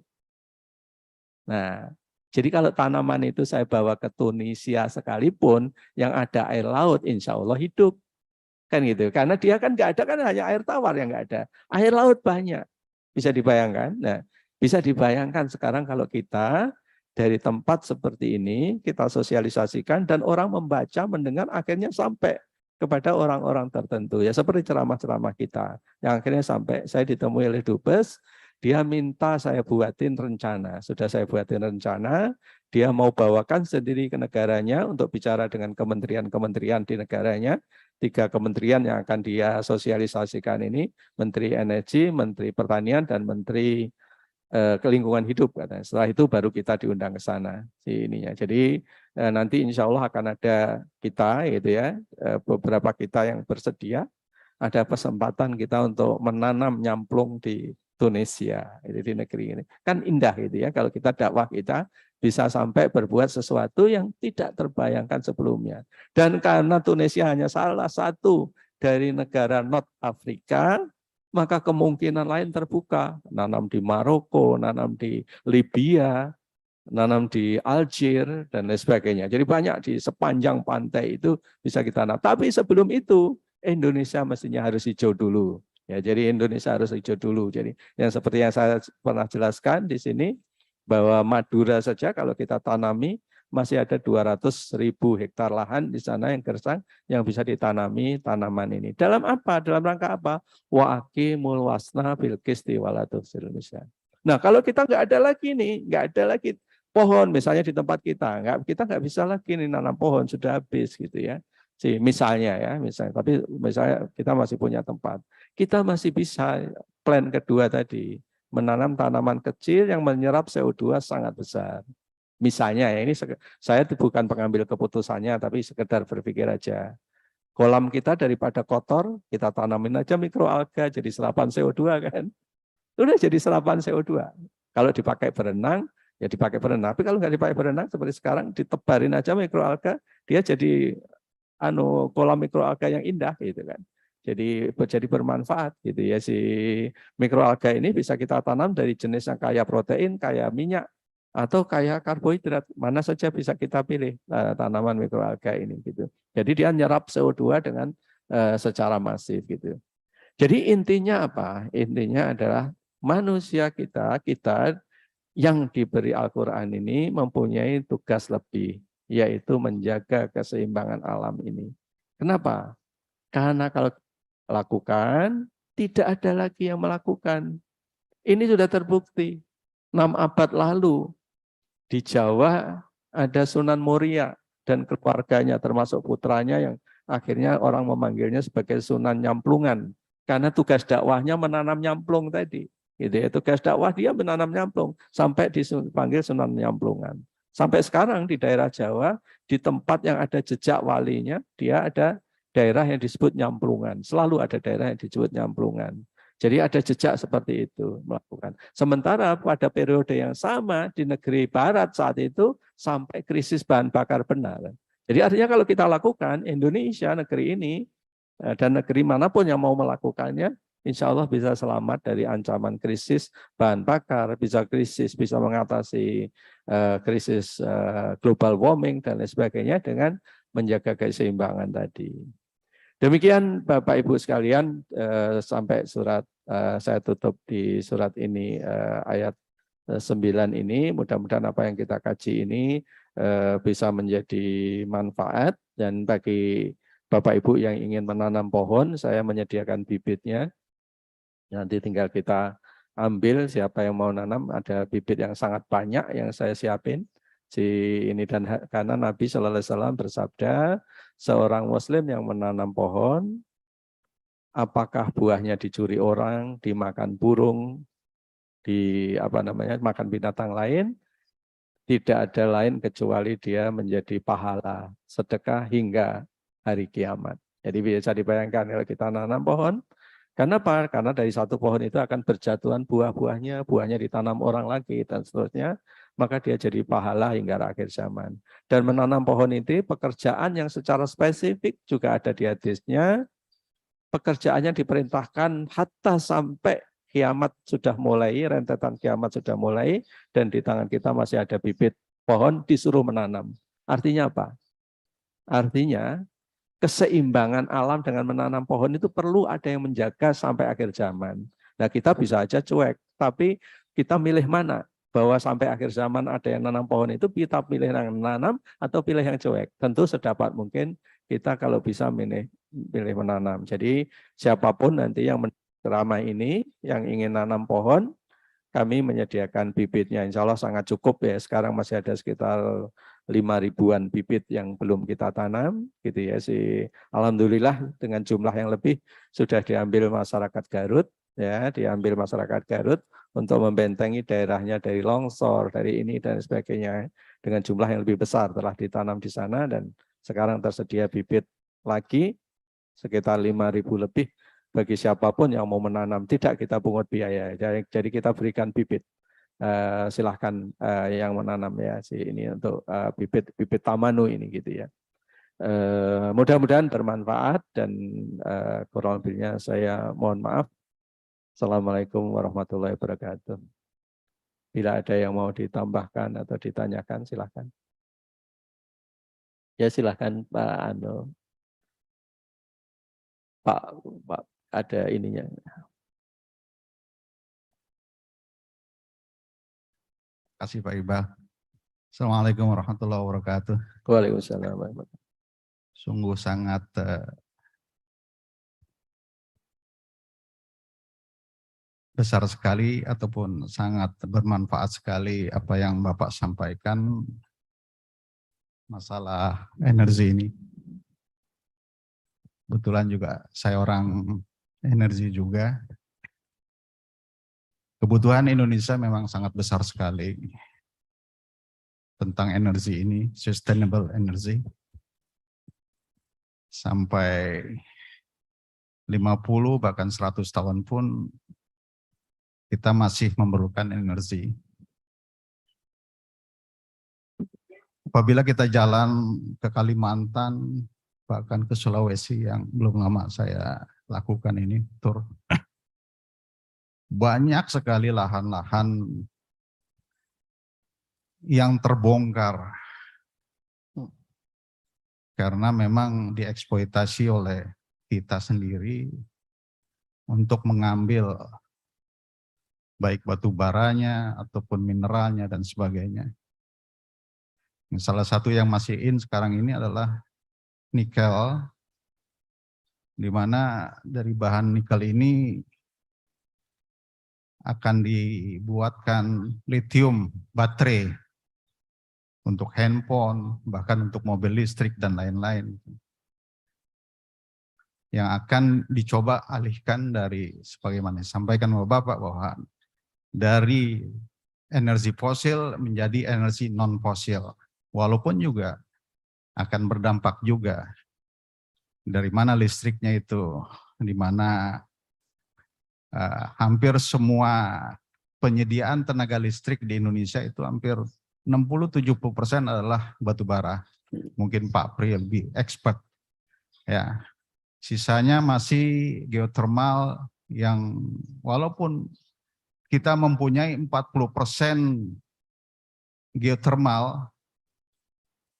Nah, jadi kalau tanaman itu saya bawa ke Tunisia sekalipun, yang ada air laut, insya Allah hidup. Kan gitu, karena dia kan nggak ada, kan hanya air tawar yang nggak ada. Air laut banyak, bisa dibayangkan. Nah, bisa dibayangkan sekarang kalau kita dari tempat seperti ini, kita sosialisasikan, dan orang membaca, mendengar, akhirnya sampai kepada orang-orang tertentu. Ya seperti ceramah-ceramah kita, yang akhirnya sampai saya ditemui oleh Dubes, dia minta saya buatin rencana. Sudah saya buatin rencana, dia mau bawakan sendiri ke negaranya untuk bicara dengan kementerian-kementerian di negaranya. 3 kementerian yang akan dia sosialisasikan ini, Menteri Energi, Menteri Pertanian, dan Menteri Kelingkungan Hidup katanya. Setelah itu baru kita diundang ke sana ininya. Jadi nanti insya Allah akan ada kita gitu ya, beberapa kita yang bersedia, ada kesempatan kita untuk menanam nyamplung di Tunisia, di negeri ini. Kan indah gitu ya, kalau kita dakwah kita bisa sampai berbuat sesuatu yang tidak terbayangkan sebelumnya. Dan karena Tunisia hanya salah satu dari negara North Afrika, maka kemungkinan lain terbuka. Nanam di Maroko, nanam di Libya, nanam di Alger, dan lain sebagainya. Jadi banyak di sepanjang pantai itu bisa kita tanam. Tapi sebelum itu, Indonesia mestinya harus hijau dulu. Ya, jadi Indonesia harus hijau dulu. Jadi yang seperti yang saya pernah jelaskan di sini, bahwa Madura saja kalau kita tanami, masih ada 200.000 hektar lahan di sana yang gersang yang bisa ditanami tanaman ini. Dalam apa? Dalam rangka apa? Wa aqimul wasna bil qisti wala tufsidil misyan. Nah, kalau kita nggak ada lagi nih, nggak ada lagi pohon misalnya di tempat kita nggak bisa lagi nih nanam pohon, sudah habis gitu ya. misalnya ya, misalnya. Tapi misalnya kita masih punya tempat, kita masih bisa plan kedua tadi, menanam tanaman kecil yang menyerap CO2 sangat besar. Misalnya ya, ini saya bukan pengambil keputusannya, tapi sekedar berpikir aja. Kolam kita daripada kotor, kita tanamin aja mikroalga jadi serapan CO2 kan. Udah jadi serapan CO2. Kalau dipakai berenang, ya dipakai berenang. Tapi kalau nggak dipakai berenang, seperti sekarang ditebarin aja mikroalga, dia jadi kolam mikroalga yang indah gitu kan. Jadi bermanfaat gitu ya, si mikroalga ini bisa kita tanam dari jenis yang kaya protein, kaya minyak, atau kaya karbohidrat. Mana saja bisa kita pilih tanaman mikroalga ini gitu. Jadi dia nyerap CO2 dengan secara masif gitu. Jadi intinya apa? Intinya adalah manusia kita yang diberi Al-Quran ini mempunyai tugas lebih, yaitu menjaga keseimbangan alam ini. Kenapa? Karena kalau lakukan, tidak ada lagi yang melakukan. Ini sudah terbukti. 6 abad lalu, di Jawa ada Sunan Muria dan keluarganya, termasuk putranya yang akhirnya orang memanggilnya sebagai Sunan Nyamplungan. Karena tugas dakwahnya menanam nyamplung tadi. Gitu ya, tugas dakwah dia menanam nyamplung sampai dipanggil Sunan Nyamplungan. Sampai sekarang di daerah Jawa, di tempat yang ada jejak walinya, dia ada daerah yang disebut nyamplungan. Selalu ada daerah yang disebut nyamplungan. Jadi ada jejak seperti itu melakukan. Sementara pada periode yang sama di negeri barat saat itu sampai krisis bahan bakar benar. Jadi artinya kalau kita lakukan, Indonesia, negeri ini, dan negeri manapun yang mau melakukannya, insya Allah bisa selamat dari ancaman krisis bahan bakar, bisa mengatasi krisis global warming dan lain sebagainya dengan menjaga keseimbangan tadi. Demikian Bapak Ibu sekalian, sampai saya tutup di surat ini ayat 9 ini. Mudah-mudahan apa yang kita kaji ini bisa menjadi manfaat, dan bagi Bapak Ibu yang ingin menanam pohon, saya menyediakan bibitnya. Nanti tinggal kita ambil, siapa yang mau nanam, ada bibit yang sangat banyak yang saya siapin. Dan karena Nabi Shallallahu Alaihi Wasallam bersabda, seorang Muslim yang menanam pohon, apakah buahnya dicuri orang, dimakan burung, makan binatang lain, tidak ada lain kecuali dia menjadi pahala sedekah hingga hari kiamat. Jadi bisa dibayangkan kalau kita nanam pohon, kenapa? Karena dari satu pohon itu akan berjatuhan buahnya ditanam orang lagi dan seterusnya, maka dia jadi pahala hingga akhir zaman. Dan menanam pohon itu pekerjaan yang secara spesifik juga ada di hadisnya. Pekerjaannya diperintahkan hatta sampai kiamat sudah mulai, rentetan kiamat sudah mulai, dan di tangan kita masih ada bibit pohon, disuruh menanam. Artinya apa? Artinya keseimbangan alam dengan menanam pohon itu perlu ada yang menjaga sampai akhir zaman. Nah, kita bisa aja cuek, tapi kita milih mana? Bahwa sampai akhir zaman ada yang nanam pohon itu, kita pilih yang menanam atau pilih yang cuek. Tentu sedapat mungkin kita kalau bisa pilih menanam. Jadi siapapun nanti yang ceramah ini yang ingin nanam pohon, kami menyediakan bibitnya. Insya Allah sangat cukup ya. Sekarang masih ada sekitar 5.000-an bibit yang belum kita tanam, gitu ya. Alhamdulillah dengan jumlah yang lebih sudah diambil masyarakat Garut, ya, diambil masyarakat Garut untuk membentengi daerahnya dari longsor, dari ini dan sebagainya. Dengan jumlah yang lebih besar telah ditanam di sana, dan sekarang tersedia bibit lagi sekitar 5.000 lebih. Bagi siapapun yang mau menanam, tidak kita pungut biaya. Jadi kita berikan bibit. Silahkan yang menanam ya ini untuk bibit tamanu ini gitu ya. Mudah-mudahan bermanfaat, dan kurang lebihnya saya mohon maaf. Assalamualaikum warahmatullahi wabarakatuh. Bila ada yang mau ditambahkan atau ditanyakan, silahkan. Ya silahkan Pak Pak ada ininya. Terima kasih Pak Iqbal. Assalamualaikum warahmatullahi wabarakatuh. Waalaikumsalam. Sungguh sangat besar sekali ataupun sangat bermanfaat sekali apa yang Bapak sampaikan masalah energi ini. Kebetulan juga saya orang energi juga. Kebutuhan Indonesia memang sangat besar sekali tentang energi ini, sustainable energy. Sampai 50 bahkan 100 tahun pun kita masih memerlukan energi. Apabila kita jalan ke Kalimantan, bahkan ke Sulawesi yang belum lama saya lakukan ini, tur, banyak sekali lahan-lahan yang terbongkar karena memang dieksploitasi oleh kita sendiri untuk mengambil baik batu baranya ataupun mineralnya dan sebagainya. Salah satu yang masih in sekarang ini adalah nikel, di mana dari bahan nikel ini akan dibuatkan lithium baterai untuk handphone, bahkan untuk mobil listrik dan lain-lain. Yang akan dicoba alihkan dari, sebagaimana disampaikan oleh Bapak, bahwa dari energi fosil menjadi energi non-fosil. Walaupun juga akan berdampak juga dari mana listriknya itu, di mana hampir semua penyediaan tenaga listrik di Indonesia itu hampir 60-70% adalah batu bara. Mungkin Pak Pri lebih expert. Ya, sisanya masih geothermal yang walaupun kita mempunyai 40% geothermal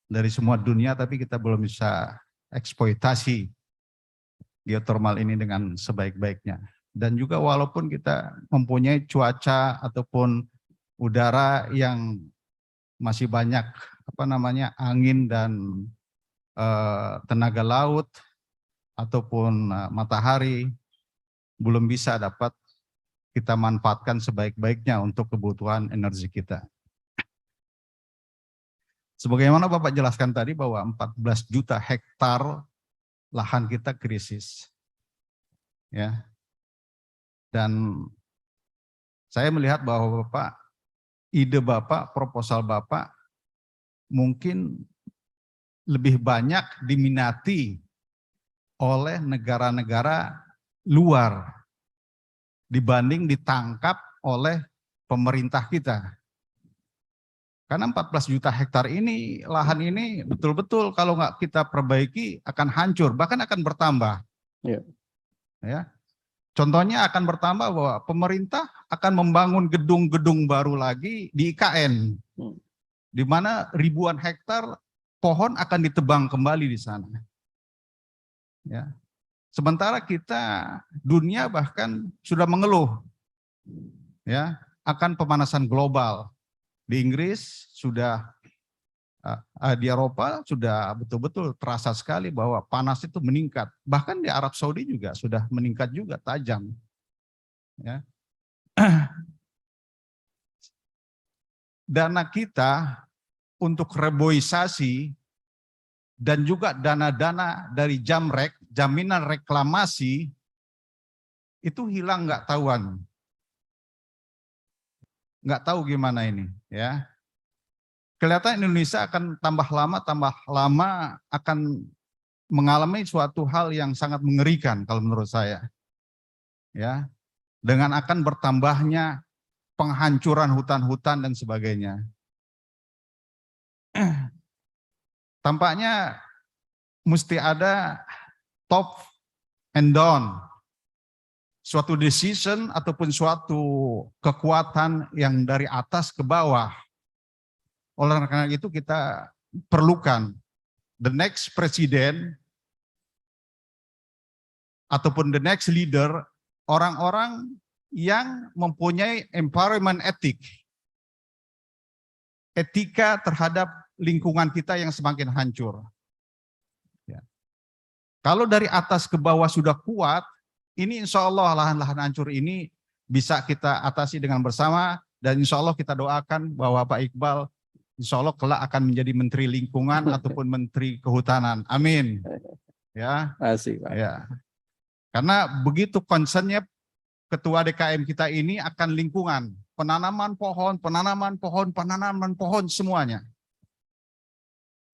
dari semua dunia, tapi kita belum bisa eksploitasi geothermal ini dengan sebaik-baiknya. Dan juga walaupun kita mempunyai cuaca ataupun udara yang masih banyak angin dan tenaga laut ataupun matahari, belum bisa dapat kita manfaatkan sebaik-baiknya untuk kebutuhan energi kita. Sebagaimana Bapak jelaskan tadi bahwa 14 juta hektar lahan kita krisis. Ya. Dan saya melihat bahwa Bapak, ide Bapak, proposal Bapak mungkin lebih banyak diminati oleh negara-negara luar dibanding ditangkap oleh pemerintah kita. Karena 14 juta hektar ini, lahan ini betul-betul kalau nggak kita perbaiki akan hancur, bahkan akan bertambah. Ya. Contohnya akan bertambah bahwa pemerintah akan membangun gedung-gedung baru lagi di IKN, di mana ribuan hektar pohon akan ditebang kembali di sana. Ya. Sementara kita, dunia bahkan sudah mengeluh ya akan pemanasan global. Di Inggris sudah, di Eropa sudah betul-betul terasa sekali bahwa panas itu meningkat. Bahkan di Arab Saudi juga sudah meningkat juga tajam. Ya. Dana kita untuk reboisasi dan juga dana-dana dari Jamrek, jaminan reklamasi, itu hilang nggak tahuan. Nggak tahu gimana ini, ya. Kelihatan Indonesia akan tambah lama akan mengalami suatu hal yang sangat mengerikan kalau menurut saya. Ya. Dengan akan bertambahnya penghancuran hutan-hutan dan sebagainya. Tampaknya mesti ada top and down. Suatu decision ataupun suatu kekuatan yang dari atas ke bawah. Oleh karena itu kita perlukan the next presiden ataupun the next leader, orang-orang yang mempunyai environment ethic, etika terhadap lingkungan kita yang semakin hancur. Ya. Kalau dari atas ke bawah sudah kuat, ini insya Allah lahan-lahan hancur ini bisa kita atasi dengan bersama, dan insya Allah kita doakan bahwa Pak Iqbal insya Allah kelak akan menjadi Menteri Lingkungan ataupun Menteri Kehutanan. Amin. Ya, Asik, Pak. ya. Karena begitu concernnya ketua DKM kita ini akan lingkungan, penanaman pohon, penanaman pohon semuanya.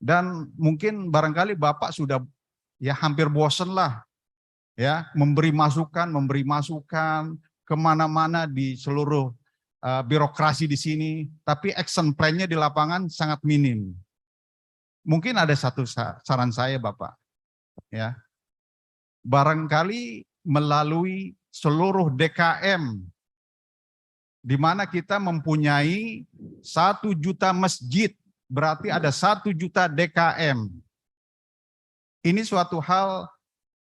Dan mungkin barangkali Bapak sudah ya hampir bosen lah ya memberi masukan kemana-mana di seluruh birokrasi di sini, tapi action plan-nya di lapangan sangat minim. Mungkin ada satu saran saya Bapak, ya barangkali melalui seluruh DKM, di mana kita mempunyai 1 juta masjid, berarti ada 1 juta DKM. Ini suatu hal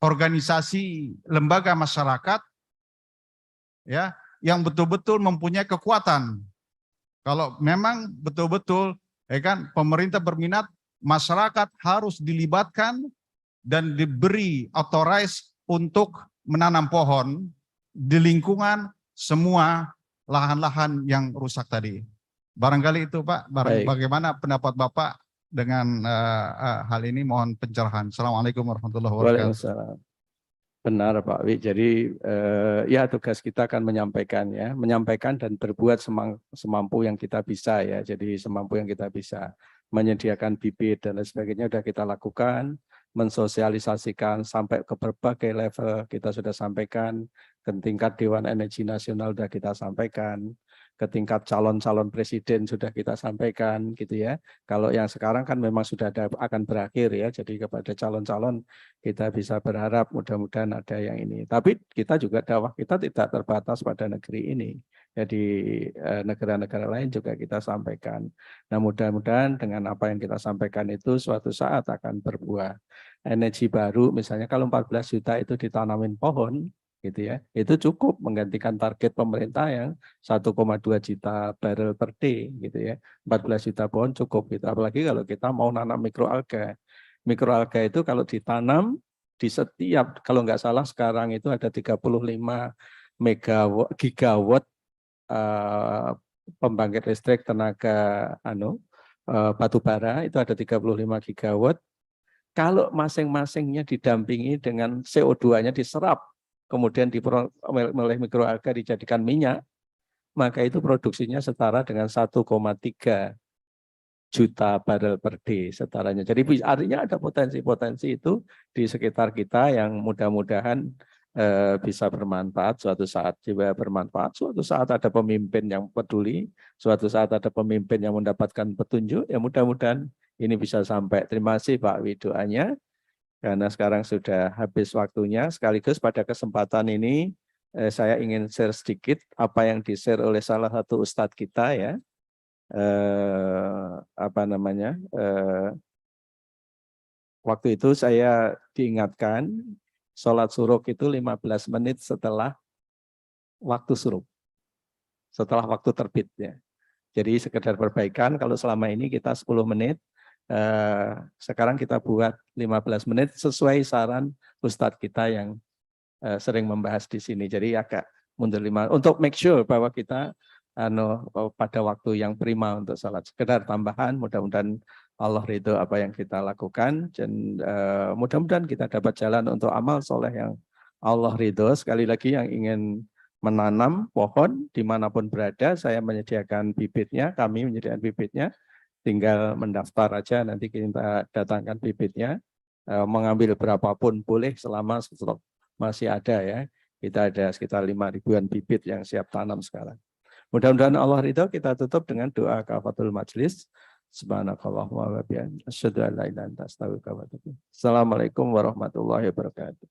organisasi lembaga masyarakat ya yang betul-betul mempunyai kekuatan. Kalau memang betul-betul ya kan pemerintah berminat, masyarakat harus dilibatkan dan diberi authorize untuk menanam pohon di lingkungan semua lahan-lahan yang rusak tadi. Barangkali itu Pak, bagaimana pendapat Bapak dengan hal ini? Mohon pencerahan. Assalamualaikum warahmatullahi wabarakatuh. Waalaikumsalam. Benar Pak Wi. Jadi ya tugas kita akan menyampaikan dan berbuat semampu yang kita bisa ya. Jadi semampu yang kita bisa, menyediakan bibit dan lain sebagainya sudah kita lakukan, mensosialisasikan sampai ke berbagai level kita sudah sampaikan, ke tingkat Dewan Energi Nasional sudah kita sampaikan, ke tingkat calon-calon presiden sudah kita sampaikan gitu ya. Kalau yang sekarang kan memang sudah akan berakhir ya, jadi kepada calon-calon kita bisa berharap mudah-mudahan ada yang ini. Tapi kita juga dakwah kita tidak terbatas pada negeri ini. Jadi negara-negara lain juga kita sampaikan. Nah mudah-mudahan dengan apa yang kita sampaikan itu suatu saat akan berbuah. Energi baru misalnya kalau 14 juta itu ditanamin pohon, gitu ya, itu cukup menggantikan target pemerintah yang 1,2 juta barrel per day gitu ya. 14 juta pohon cukup gitu. Apalagi kalau kita mau nanam mikroalga. Mikroalga itu kalau ditanam di setiap, kalau nggak salah sekarang itu ada 35 gigawatt pembangkit listrik tenaga batu bara, itu ada 35 gigawatt. Kalau masing-masingnya didampingi dengan CO2-nya diserap, kemudian oleh mikroalga dijadikan minyak, maka itu produksinya setara dengan 1,3 juta barrel per day setaranya. Jadi artinya ada potensi-potensi itu di sekitar kita yang mudah-mudahan bisa bermanfaat suatu saat, juga bermanfaat. Suatu saat ada pemimpin yang peduli, suatu saat ada pemimpin yang mendapatkan petunjuk, ya mudah-mudahan ini bisa sampai. Terima kasih Pak Wi doanya. Karena sekarang sudah habis waktunya, sekaligus pada kesempatan ini saya ingin share sedikit apa yang di-share oleh salah satu ustadz kita ya. Waktu itu saya diingatkan sholat suruk itu 15 menit setelah waktu suruk, setelah waktu terbitnya. Jadi sekedar perbaikan, kalau selama ini kita 10 menit, sekarang kita buat 15 menit sesuai saran ustadz kita yang sering membahas di sini. Jadi agak mundur 5 untuk make sure bahwa kita pada waktu yang prima untuk salat. Sekedar tambahan, mudah-mudahan Allah ridho apa yang kita lakukan dan mudah-mudahan kita dapat jalan untuk amal soleh yang Allah ridho. Sekali lagi yang ingin menanam pohon dimanapun berada, saya menyediakan bibitnya, kami menyediakan bibitnya. Tinggal mendaftar aja, nanti kita datangkan bibitnya, mengambil berapapun boleh selama stok masih ada ya. Kita ada sekitar 5.000-an bibit yang siap tanam sekarang. Mudah-mudahan Allah ridho. Kita tutup dengan doa kafatul majlis. Subhanakallahumma wa bihamdika asyhadu an la ilaha illa anta astaghfiruka wa atubu ilaik. Assalamualaikum warahmatullahi wabarakatuh.